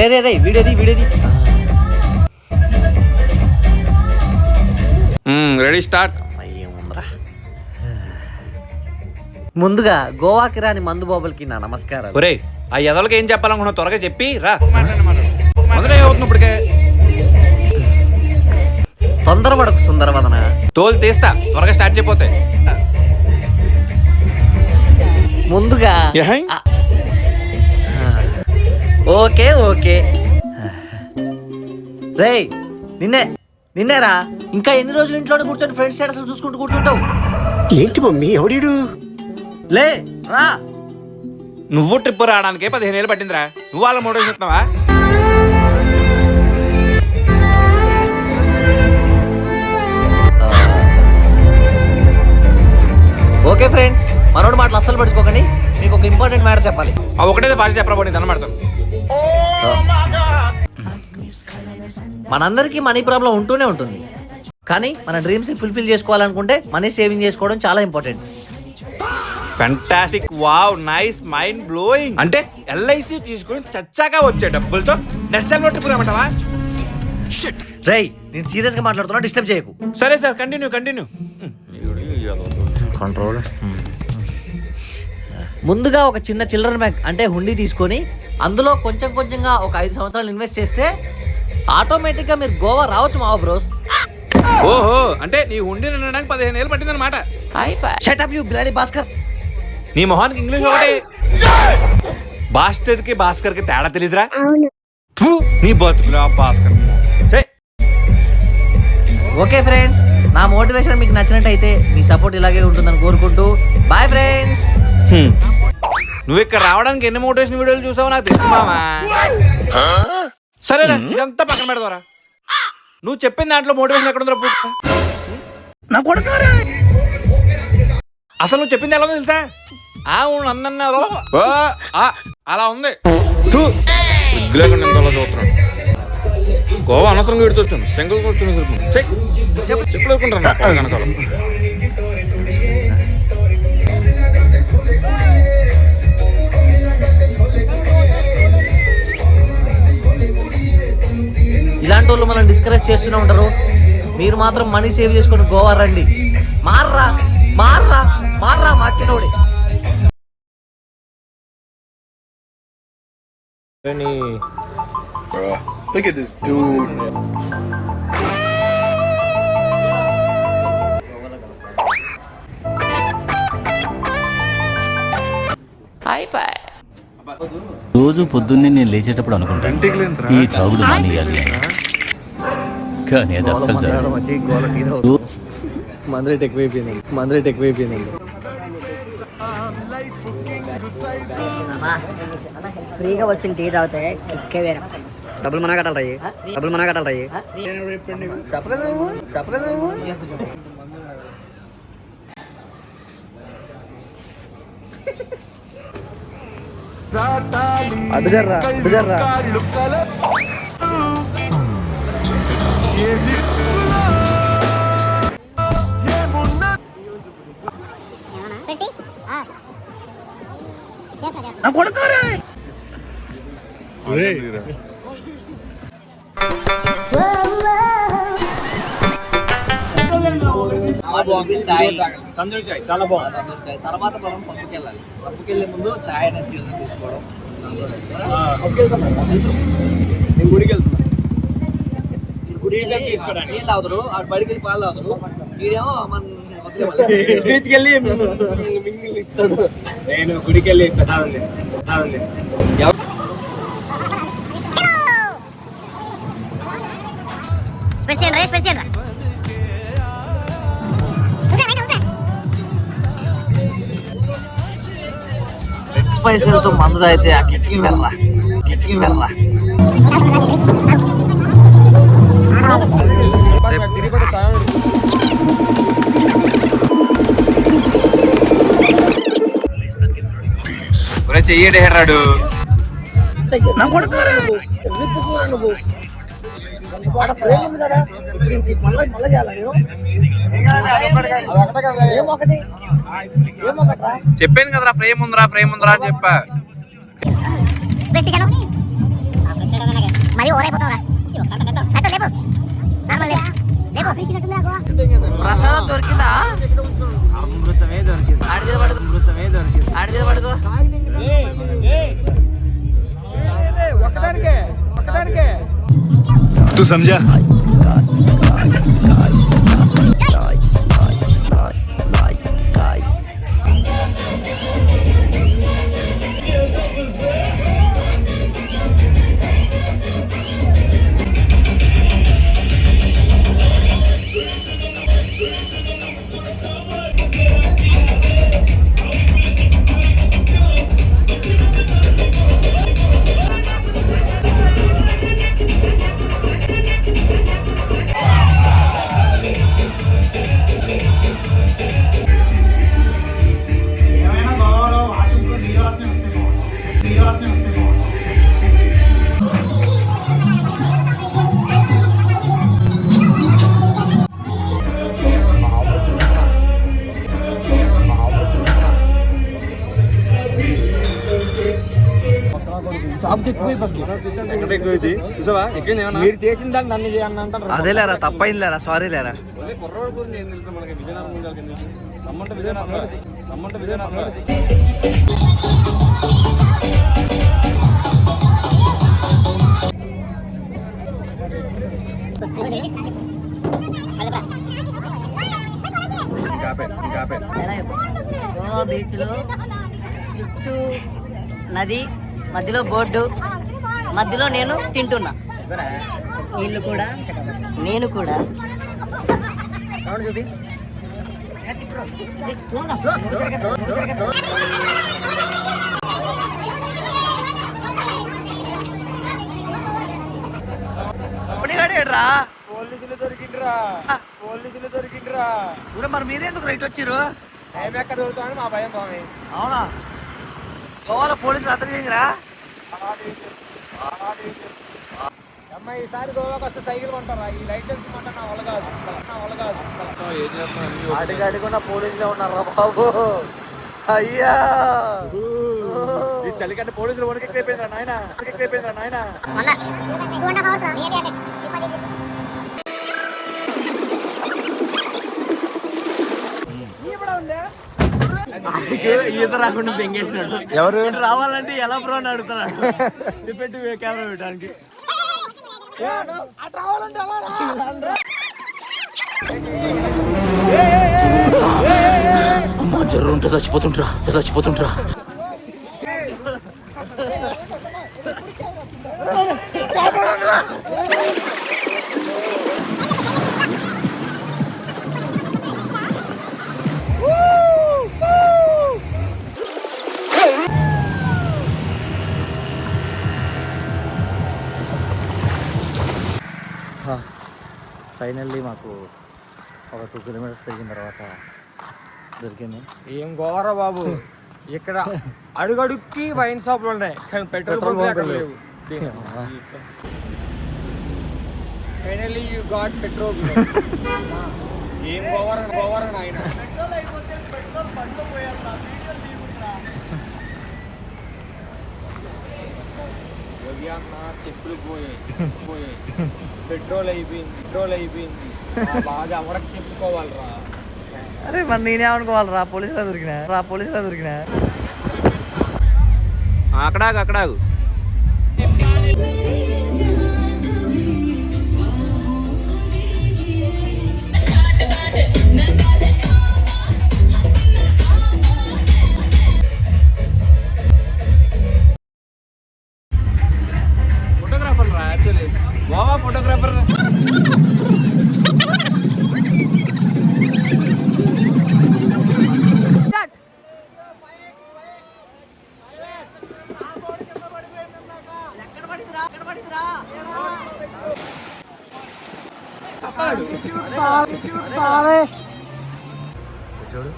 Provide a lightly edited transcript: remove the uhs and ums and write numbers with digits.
రే రే రే వీడియోది ready start. ఏముందిరా, ముందుగా గోవాకి రాని మందు బాబులకి నా నమస్కారం. ఒరేయ్ ఆ ఎదలకి ఏం చెప్పాలనుకున్నా త్వరగా చెప్పి రా. మొదలై అవుతుంది ఇప్పటికే. తొందరపడకు సుందరవదన, తోలు తీస్తా త్వరగా స్టార్ట్ చేయపోతే. ముందుగా ఓకే ఓకే రేయ్ నిన్నేరా, ఇంకా ఎన్ని రోజులు ఇంట్లోనే కూర్చొని ఫ్రెండ్స్ స్టేటస్ చూసుకుంటూ కూర్చుంటావు? ఏంటి మమ్మీ ఎవడీడు? లే రా. నువ్వు ట్రిప్ రావడానికి 15 ఏళ్ళు పట్టిందిరా. నువ్వు వాళ్ళ మోడల్ చెప్తున్నావా? ఓకే ఫ్రెండ్స్, మనోడు మాటలు అస్సలు పట్టుకోకండి. మీకు ఒక ఇంపార్టెంట్ మ్యాటర్ చెప్పాలి. ఒకటే ఫాస్ట్ చెప్పరా, దండం పెడతాను. మనందరికీ మనీ ప్రాబ్లం ఉంటూనే ఉంటుంది, కానీ మన డ్రీమ్స్ ని ఫుల్ఫిల్ చేసుకోవాలనుకుంటే మనీ సేవింగ్ చేసుకోవడం చాలా important. Fantastic, wow, nice, mind blowing. అంటే ఎల్ఐసి తీసుకుని చచ్చాక వచ్చే డబ్బులతో నెక్స్ట్ టైం ట్రిప్ రామంటావా? రేయ్ నేను సీరియస్ గా మాట్లాడుతున్నా, డిస్టర్బ్ చేయకు. సరే సార్, కంటిన్యూ. కంట్రోల్. ముందుగా ఒక చిన్న చిల్డ్రన్ బ్యాంక్ అంటే హుండీ తీసుకొని అందులో కొంచెం కొంచెంగా ఒక 5 సంవత్సరాలు ఇన్వెస్ట్ చేస్తే ఆటోమేటిక్ గా మీరు గోవా రావచ్చు మావా బ్రోస్. ఓహో, అంటే నీ హుండీ నిండడానికి 15 ఏళ్ళు పట్టిందన్నమాట. Shut up you bloody Bhaskar. నీ మొహానికి ఇంగ్లీష్ ఒకటి. బాస్టర్ కి భాస్కర్ కి తేడా తెలీదురా? నీ బతుకురా భాస్కర్. ఓకే ఫ్రెండ్స్, నా మోటివేషన్ మీకు నచ్చినట్టయితే మీ సపోర్ట్ ఇలాగే ఉంటుందని కోరుకుంటూ బాయ్ ఫ్రెండ్స్. నువ్వు ఇక్కడ రావడానికి ఎన్ని మోటివేషన్ వీడియోలు చూసావో నాకు తెలుసు మామా. సరేరా, ఇదంతా పక్కన పెడతారా. నువ్వు చెప్పిన దాంట్లో మోటివేషన్ ఎక్కడ ఉందిరా? అసలు నువ్వు చెప్పింది ఎలా ఉంది తెలుసా? అలా ఉంది. చూస్తున్నాను గోవా అనవసరంగా విడిచొచ్చాను. సింగిల్ చెప్పులేకుంటాను కనకాలం. ఇలాంటి వాళ్ళు మనం డిస్కరేజ్ చేస్తూనే ఉంటారు. మీరు మాత్రం మనీ సేవ్ చేసుకొని గోవా రండి. మార్రా మార్రా మార్రా మాకినోడి. Look at this dude. రోజు పొద్దున్నే నేను లేచేటప్పుడు అనుకుంటాను ఈ తాగుడు మానేయాలి అని, కానీ అది అస్సలు జరగదు. మందరేట్ ఎక్కువైపోయింది. ఫ్రీగా వచ్చిన టీ తాగితే కిక్కే వేరే. డబ్బులు మన కట్టాలి చెప్పలేదు. అడుగర్రా చాలా బాగుంది. తర్వాత మనం పప్పుకి వెళ్ళాలి. పప్పుకి వెళ్ళే ముందు చాయ్ అనేది తీసుకోవడం. నేను గుడికి వెళ్తున్నా. నీళ్ళు తాగుతారు, బడికి వెళ్ళి పాలు తాగుతారు. వీడేమో బీచ్కి వెళ్ళి నేను గుడికి వెళ్ళి ప్రసాదం స్పైసీలతో మందు తాగితే ఆ కిక్కి వెళ్ళరా. చెయ్యడే హెర్రాడు. చెప్పాను కదరా ఫ్రేమ్ ఉందిరా అని చెప్పా. ప్రసాదం దొరికిందా? అమృతమే దొరికింది. ఆడి మీద పడుకో, అమృతమే దొరికింది. ఆడి మీద పడుకో. ఒక్కదానికే तू समझा? మీరు చేసిన దాన్ని నన్ను చేయని అంటారు. అదేలేరా, తప్పైందిలేరా, సారీ లేరా. గోవా బీచ్లో చుట్టూ నది, మధ్యలో బోర్డు, మధ్యలో నేను తింటున్నా. వీళ్ళు కూడా, నేను కూడా. చూపి పోలీసులు దొరికిండ్రా. మరి మీరెందుకు రైట్ వచ్చిర్రు? మేము ఎక్కడ దొరుకుతామని మా భయం స్వామి. అవునా? గోవాలో పోలీసులు అతను చేసిరా? అమ్మ ఈసారి గోవాకి వస్తే సైకిల్ కొంటారా? ఈ లైసెన్స్ కొంటా నా వల్ల కాదు. అడిగడుగున్న పోలీసులే ఉన్నారా బాబు? అయ్యా ఈ చలికంటే పోలీసులు వరకు ఎక్కువైపోయిందిరా నాయన. ఈత రాకుండా బెంగేసినాడు. ఎవరు రావాలంటే ఎలా బ్రో అని అడుగుతున్నాడు. పెట్టి కెమెరా పెట్టడానికి. అమ్మా జ్వరం ఉంటే చచ్చిపోతుంటరా. ఫైనల్లీ మాకు ఒక 2 కిలోమీటర్స్ తిరిగిన తర్వాత దొరికింది. ఏం గోవారా బాబు, ఇక్కడ అడుగడుక్కి వైన్ షాపులు ఉన్నాయి కానీ పెట్రోల్ బంకులు ఎక్కడ లేవు. Finally you got petrol. ఏం గోవారా నాయన. చెప్పులు పోయాయి, పెట్రోల్ అయిపోయింది. బాగా ఎవరికి చెప్పుకోవాలరా. అరే మరి నేనేమనుకోవాలరా, పోలీసులో దొరికినా. అక్కడాగు ఫోటోగ్రాఫర్ రా, యాక్చువల్లీ గోవా ఫోటోగ్రాఫర్. చూడు